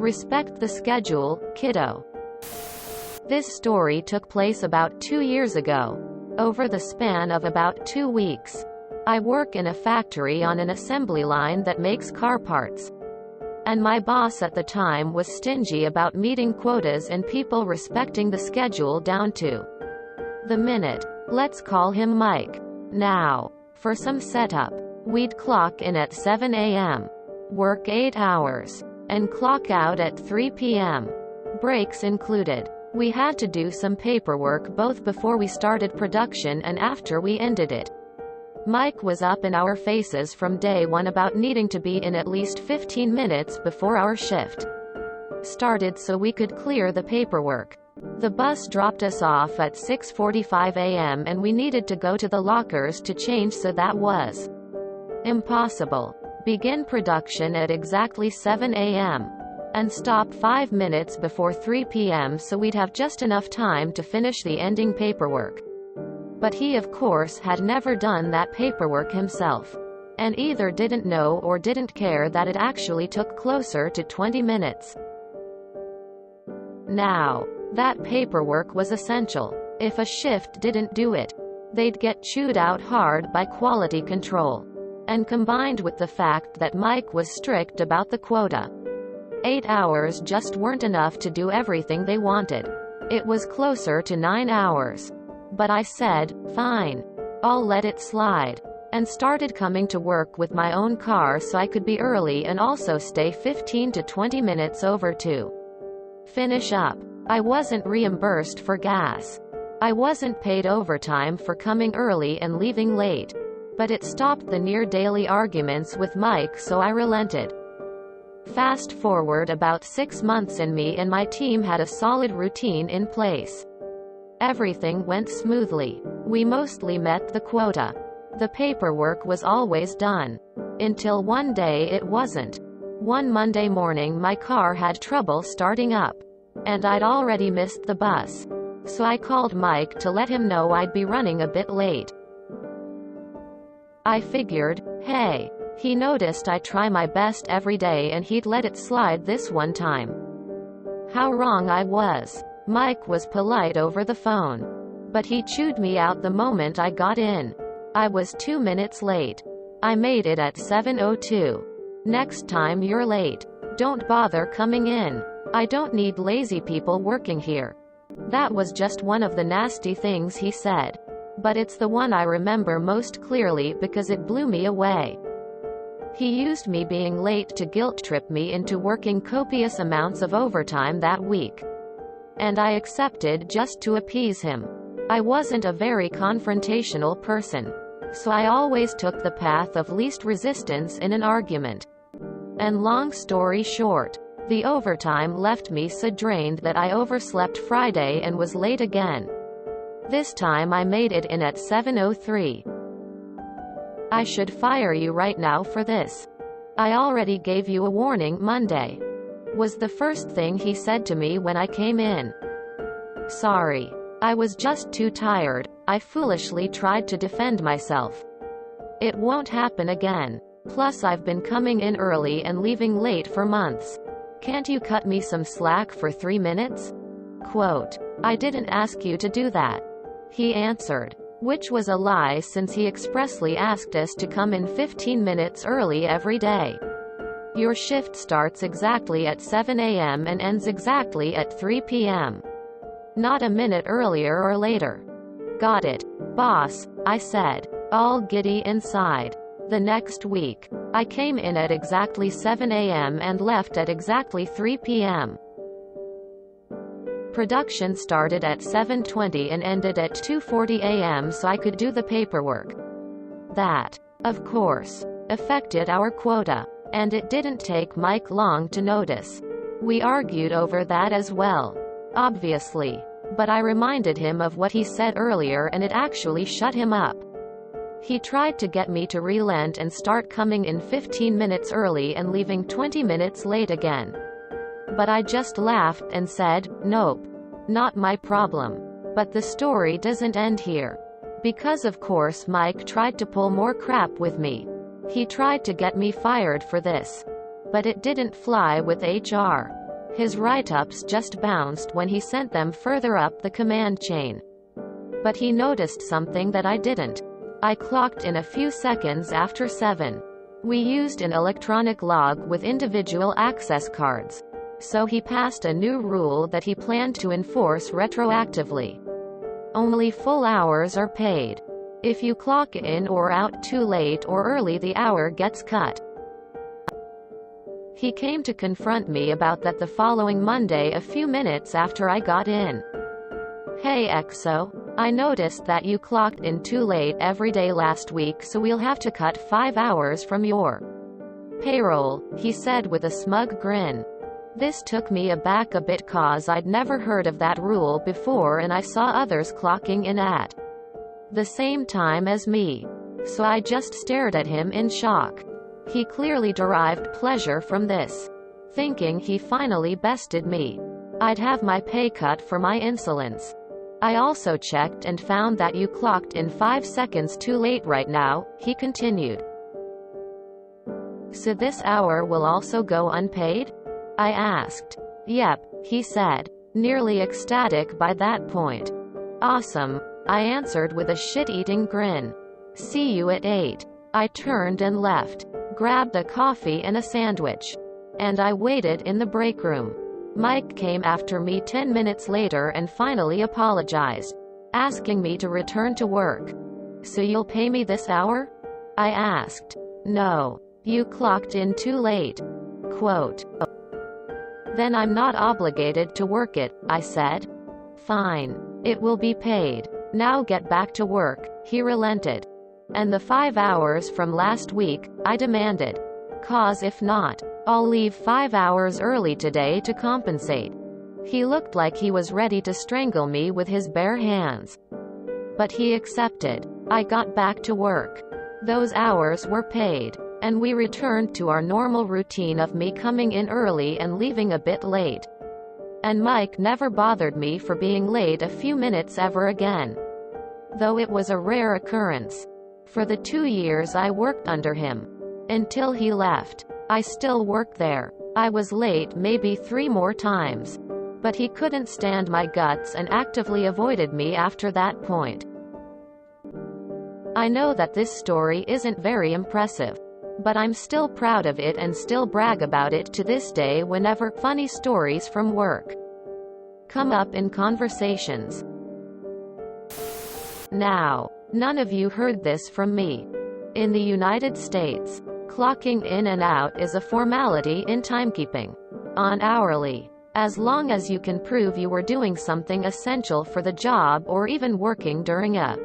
Respect the schedule, kiddo. This story took place about 2 years ago. Over the span of about 2 weeks. I work in a factory on an assembly line that makes car parts. And my boss at the time was stingy about meeting quotas and people respecting the schedule down to the minute. Let's call him Mike. Now, for some setup, we'd clock in at 7 a.m., work 8 hours, and clock out at 3 p.m. Breaks included. We had to do some paperwork both before we started production and after we ended it. Mike was up in our faces from day one about needing to be in at least 15 minutes before our shift started so we could clear the paperwork. The bus dropped us off at 6:45 a.m. and we needed to go to the lockers to change, so that was impossible. Begin production at exactly 7 a.m. and stop 5 minutes before 3 p.m. so we'd have just enough time to finish the ending paperwork. But he of course had never done that paperwork himself. And either didn't know or didn't care that it actually took closer to 20 minutes. Now, that paperwork was essential. If a shift didn't do it, they'd get chewed out hard by quality control. And combined with the fact that Mike was strict about the quota, 8 hours just weren't enough to do everything they wanted. It was closer to 9 hours. But I said, fine. I'll let it slide. And started coming to work with my own car so I could be early and also stay 15 to 20 minutes over to finish up. I wasn't reimbursed for gas. I wasn't paid overtime for coming early and leaving late. But it stopped the near-daily arguments with Mike, so I relented. Fast forward about 6 months and me and my team had a solid routine in place. Everything went smoothly. We mostly met the quota. The paperwork was always done. Until one day it wasn't. One Monday morning my car had trouble starting up. And I'd already missed the bus. So I called Mike to let him know I'd be running a bit late. I figured, hey, he noticed I try my best every day and he'd let it slide this one time. How wrong I was. Mike was polite over the phone. But he chewed me out the moment I got in. I was 2 minutes late. I made it at 7:02. Next time you're late, don't bother coming in. I don't need lazy people working here. That was just one of the nasty things he said. But it's the one I remember most clearly because it blew me away. He used me being late to guilt trip me into working copious amounts of overtime that week. And I accepted just to appease him. I wasn't a very confrontational person. So I always took the path of least resistance in an argument. And long story short, the overtime left me so drained that I overslept Friday and was late again. This time I made it in at 7:03. I should fire you right now for this. I already gave you a warning Monday, was the first thing he said to me when I came in. Sorry. I was just too tired. I foolishly tried to defend myself. It won't happen again. Plus I've been coming in early and leaving late for months. Can't you cut me some slack for 3 minutes? Quote, I didn't ask you to do that. He answered. Which was a lie since he expressly asked us to come in 15 minutes early every day. Your shift starts exactly at 7 a.m. and ends exactly at 3 p.m. Not a minute earlier or later. Got it, boss, I said, all giddy inside. The next week, I came in at exactly 7 a.m. and left at exactly 3 p.m. Production started at 7:20 and ended at 2:40 a.m. so I could do the paperwork. That, of course, affected our quota. And it didn't take Mike long to notice. We argued over that as well. Obviously. But I reminded him of what he said earlier and it actually shut him up. He tried to get me to relent and start coming in 15 minutes early and leaving 20 minutes late again. But I just laughed and said, nope. Not my problem. But the story doesn't end here. Because of course Mike tried to pull more crap with me. He tried to get me fired for this. But it didn't fly with HR. His write-ups just bounced when he sent them further up the command chain. But he noticed something that I didn't. I clocked in a few seconds after 7. We used an electronic log with individual access cards. So he passed a new rule that he planned to enforce retroactively. Only full hours are paid. If you clock in or out too late or early, the hour gets cut. He came to confront me about that the following Monday, a few minutes after I got in. "Hey Exo, I noticed that you clocked in too late every day last week, so we'll have to cut 5 hours from your payroll," he said with a smug grin. This took me aback a bit cause I'd never heard of that rule before and I saw others clocking in at the same time as me. So I just stared at him in shock. He clearly derived pleasure from this, thinking he finally bested me. I'd have my pay cut for my insolence. "I also checked and found that you clocked in 5 seconds too late right now," he continued. "So this hour will also go unpaid?" I asked. "Yep," he said, nearly ecstatic by that point. "Awesome," I answered with a shit-eating grin. "See you at 8. I turned and left, grabbed a coffee and a sandwich, and I waited in the break room. Mike came after me 10 minutes later and finally apologized, asking me to return to work. "So you'll pay me this hour?" I asked. "No. You clocked in too late." Quote. "Then I'm not obligated to work it," I said. "Fine. It will be paid. Now get back to work," he relented. "And the 5 hours from last week," I demanded. "'Cause if not, I'll leave 5 hours early today to compensate." He looked like he was ready to strangle me with his bare hands. But he accepted. I got back to work. Those hours were paid, and we returned to our normal routine of me coming in early and leaving a bit late. And Mike never bothered me for being late a few minutes ever again. Though it was a rare occurrence. For the 2 years I worked under him. Until he left. I still worked there. I was late maybe 3 more times. But he couldn't stand my guts and actively avoided me after that point. I know that this story isn't very impressive. But I'm still proud of it and still brag about it to this day whenever funny stories from work come up in conversations. Now, none of you heard this from me. In the United States, clocking in and out is a formality in timekeeping. On hourly, as long as you can prove you were doing something essential for the job or even working during a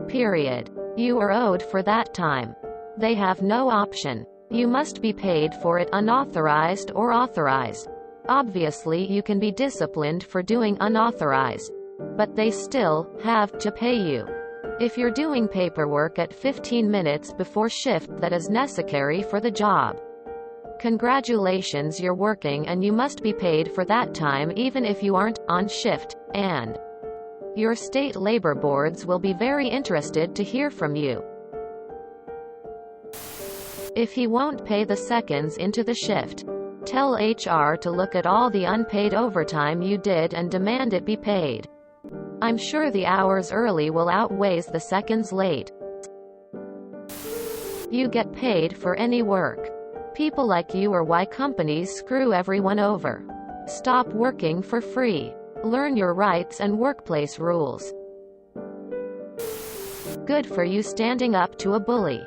period, you are owed for that time. They have no option. You must be paid for it unauthorized or authorized. Obviously you can be disciplined for doing unauthorized, but they still have to pay you. If you're doing paperwork at 15 minutes before shift that is necessary for the job, congratulations, you're working and you must be paid for that time even if you aren't on shift, and your state labor boards will be very interested to hear from you. If he won't pay the seconds into the shift, tell HR to look at all the unpaid overtime you did and demand it be paid. I'm sure the hours early will outweigh the seconds late. You get paid for any work. People like you are why companies screw everyone over. Stop working for free. Learn your rights and workplace rules. Good for you standing up to a bully.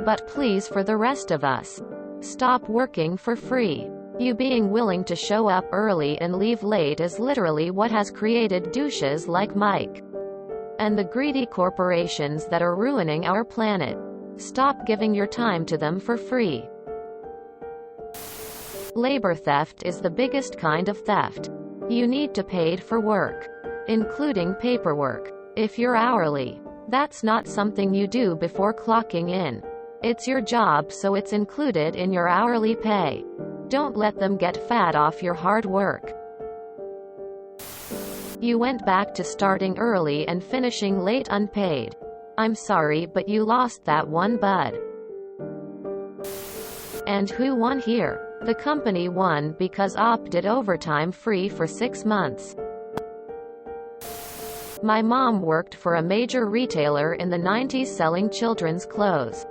But please, for the rest of us, stop working for free. You being willing to show up early and leave late is literally what has created douches like Mike and the greedy corporations that are ruining our planet. Stop giving your time to them for free. Labor theft is the biggest kind of theft. You need to pay for work, including paperwork. If you're hourly, that's not something you do before clocking in. It's your job, so it's included in your hourly pay. Don't let them get fat off your hard work. You went back to starting early and finishing late unpaid. I'm sorry, but you lost that one, bud. And who won here? The company won because Op did overtime free for 6 months. My mom worked for a major retailer in the 90s selling children's clothes.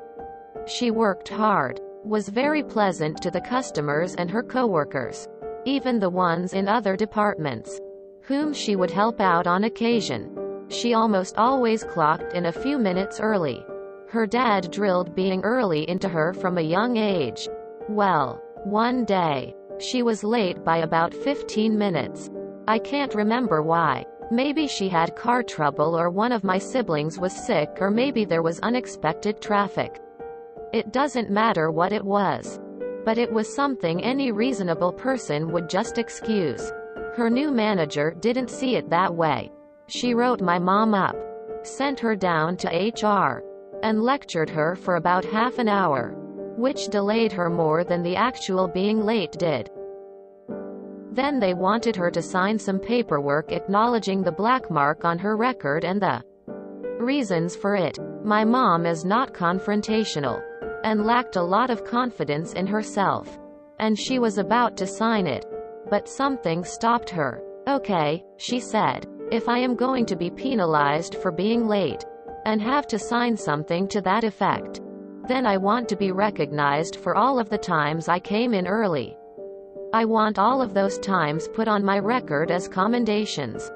She worked hard, was very pleasant to the customers and her coworkers, even the ones in other departments, whom she would help out on occasion. She almost always clocked in a few minutes early. Her dad drilled being early into her from a young age. Well, one day, she was late by about 15 minutes. I can't remember why. Maybe she had car trouble, or one of my siblings was sick, or maybe there was unexpected traffic. It doesn't matter what it was. But it was something any reasonable person would just excuse. Her new manager didn't see it that way. She wrote my mom up, sent her down to HR, and lectured her for about half an hour, which delayed her more than the actual being late did. Then they wanted her to sign some paperwork acknowledging the black mark on her record and the reasons for it. My mom is not confrontational, and lacked a lot of confidence in herself, and she was about to sign it. But something stopped her. Okay, she said, if I am going to be penalized for being late, and have to sign something to that effect, then I want to be recognized for all of the times I came in early. I want all of those times put on my record as commendations.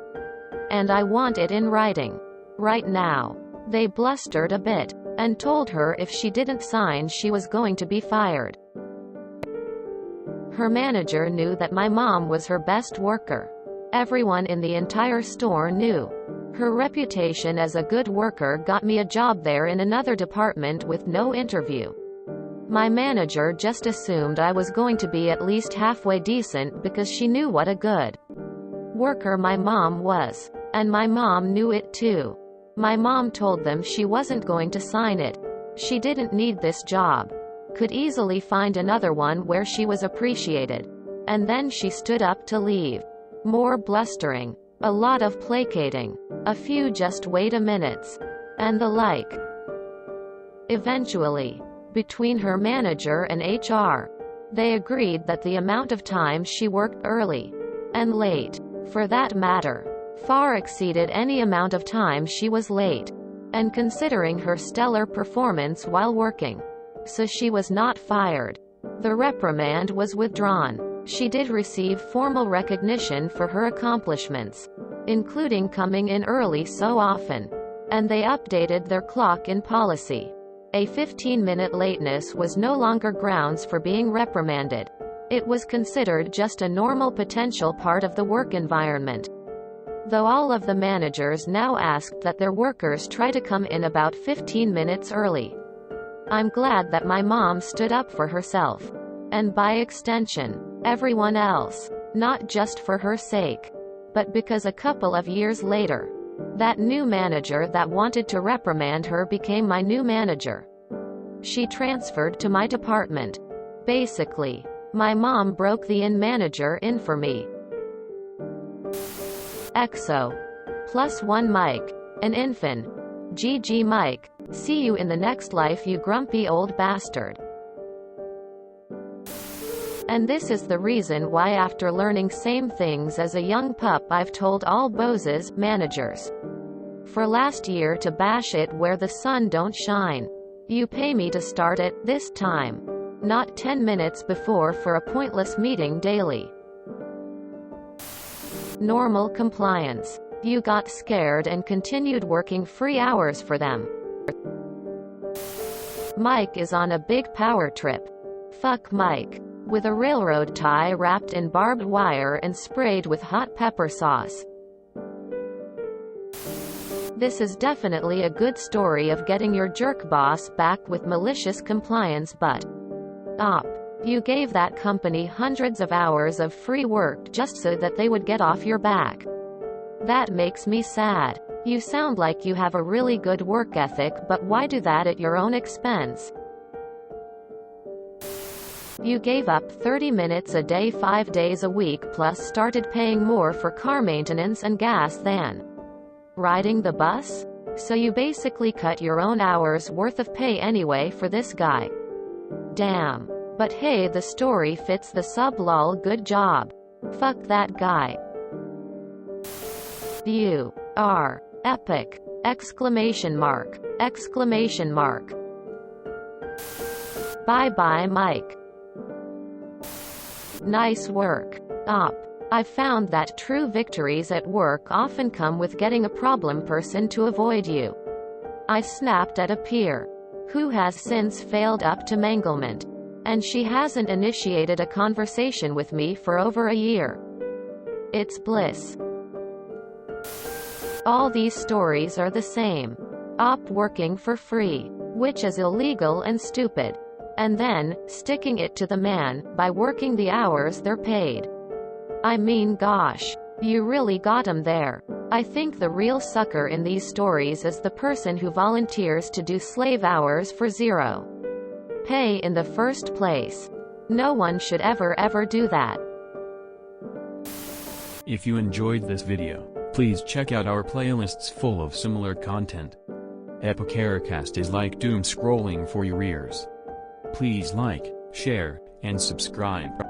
And I want it in writing. Right now. They blustered a bit, and told her if she didn't sign she was going to be fired. Her manager knew that my mom was her best worker. Everyone in the entire store knew. Her reputation as a good worker got me a job there in another department with no interview. My manager just assumed I was going to be at least halfway decent because she knew what a good worker my mom was. And my mom knew it too. My mom told them she wasn't going to sign it. She didn't need this job. Could easily find another one where she was appreciated. And then she stood up to leave. More blustering. A lot of placating. A few just wait a minutes. And the like. Eventually, between her manager and HR, they agreed that the amount of time she worked early, and late, for that matter, far exceeded any amount of time she was late, and considering her stellar performance while working. So she was not fired. The reprimand was withdrawn. She did receive formal recognition for her accomplishments, including coming in early so often. And they updated their clock-in policy. A 15-minute lateness was no longer grounds for being reprimanded. It was considered just a normal potential part of the work environment. Though all of the managers now asked that their workers try to come in about 15 minutes early. I'm glad that my mom stood up for herself. And by extension, everyone else. Not just for her sake, but because a couple of years later, that new manager that wanted to reprimand her became my new manager. She transferred to my department. Basically, my mom broke the manager in for me. EXO. +1 Mike. An infant. GG Mike. See you in the next life, you grumpy old bastard. And this is the reason why after learning same things as a young pup I've told all bosses, managers, for last year to bash it where the sun don't shine. You pay me to start at this time, not 10 minutes before for a pointless meeting daily. Normal compliance. You got scared and continued working free hours for them. Mike is on a big power trip. Fuck Mike. With a railroad tie wrapped in barbed wire and sprayed with hot pepper sauce. This is definitely a good story of getting your jerk boss back with malicious compliance, but Op, you gave that company hundreds of hours of free work just so that they would get off your back. That makes me sad. You sound like you have a really good work ethic, but why do that at your own expense? You gave up 30 minutes a day 5 days a week plus started paying more for car maintenance and gas than riding the bus? So you basically cut your own hours worth of pay anyway for this guy. Damn. But hey, the story fits the sub lol, good job. Fuck that guy. You are epic! Exclamation mark. Exclamation mark. Bye bye Mike. Nice work. Op. I've found that true victories at work often come with getting a problem person to avoid you. I snapped at a peer who has since failed up to manglement, and she hasn't initiated a conversation with me for over a year. It's bliss. All these stories are the same. Op working for free, which is illegal and stupid, and then sticking it to the man by working the hours they're paid. I mean, gosh, you really got 'em there. I think the real sucker in these stories is the person who volunteers to do slave hours for zero pay in the first place. No one should ever do that. If you enjoyed this video, please check out our playlists full of similar content. Epicast is like doom scrolling for your ears. Please like, share, and subscribe.